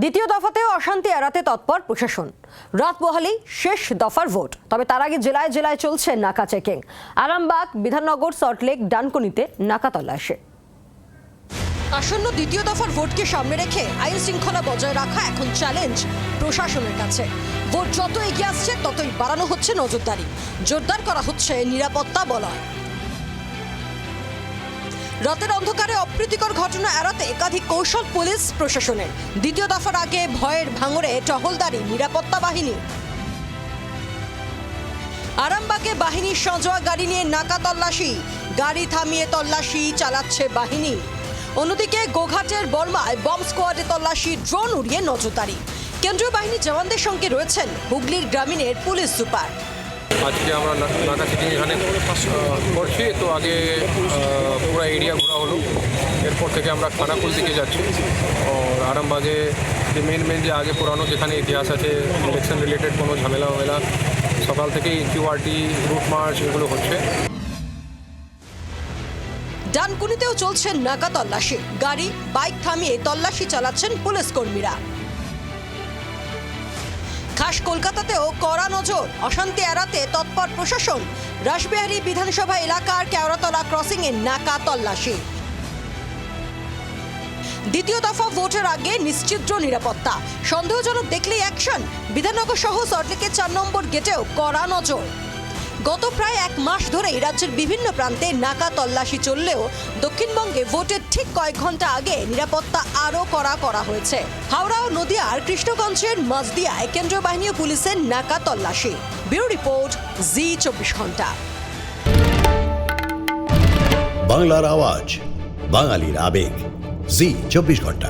দ্বিতীয় দফাতেও অশান্তি এড়াতে তৎপর প্রশাসন। রাত পোহালেই শেষ দফার ভোট, তবে তার আগে জেলায় জেলায় চলছে নাকা চেকিং। আরামবাগ, বিধাননগর, সল্টলেক, ডানকুনিতে নাকা তল্লাশি। আসন্ন দ্বিতীয় দফার ভোটকে সামনে রেখে আইন শৃঙ্খলা বজায় রাখা এখন চ্যালেঞ্জ প্রশাসনের কাছে। ভোট যত এগিয়ে আসছে ততই বাড়ানো হচ্ছে নজরদারি, জোরদার করা হচ্ছে নিরাপত্তা বলয়। রাতের অন্ধকারে অপ্রীতিকর ঘটনা এড়াতে একাধিক কৌশল পুলিশ প্রশাসনের। দ্বিতীয় দফার আগে ভয়ের ভাঙড়ে টহলদারি নিরাপত্তা বাহিনী। আরামবাগে বাহিনীর সজোয়া গাড়ি নিয়ে নাকা তল্লাশি, গাড়ি থামিয়ে তল্লাশি চালাচ্ছে বাহিনী। অন্যদিকে গোঘাটের বর্মায় বম্ব স্কোয়াডে তল্লাশি, ড্রোন উড়িয়ে নজরদারি। কেন্দ্রীয় বাহিনীর জওয়ানদের সঙ্গে রয়েছেন হুগলির গ্রামীণের পুলিশ সুপার। আজকে আমরা নাকা চেকিং এখানে করছি, তো আগে পুরো এরিয়া ঘোরা হলো, এরপর থেকে আমরা খানাকুল দিকে যাচ্ছি। আর আরামবাগে যে মেন যে আগে পুরানো যেখানে ইতিহাস আছে, ইলেকশন রিলেটেড কোনো ঝামেলা সকাল থেকেই কিউআরটি, রুট মার্চ এগুলো হচ্ছে। ডানকুনিতেও চলছে নাকা তল্লাশি, গাড়ি বাইক থামিয়ে তল্লাশি চালাচ্ছেন পুলিশ কর্মীরা। খাস কলকাতাতেও কড়া নজর, অশান্তি এড়াতে তৎপর প্রশাসন। রাসবিহারী বিধানসভা এলাকার কেওড়াতলা ক্রসিং এ নাকা তল্লাশি। দ্বিতীয় দফা ভোটের আগে নিশ্চিদ্র নিরাপত্তা, সন্দেহজনক দেখলেই অ্যাকশন। বিধাননগর সহ সল্টলেকের 4 নম্বর গেটেও কড়া নজর। গত প্রায় 1 মাস ধরেই রাজ্যের বিভিন্ন প্রান্তে নাকা তল্লাশি চললেও দক্ষিণবঙ্গে ভোটের ঠিক কয়েক ঘন্টা আগে নিরাপত্তা আরও কড়া করা হয়েছে। হাওড়া ও নদিয়ার কৃষ্ণগঞ্জের মাঝদিয়ায় কেন্দ্রীয় বাহিনী ও পুলিশের নাকা তল্লাশি। ব্যুরো রিপোর্ট, জি 24 ঘন্টা। বাংলার আওয়াজ, বাঙালির আবেগ, জি 24 ঘন্টা।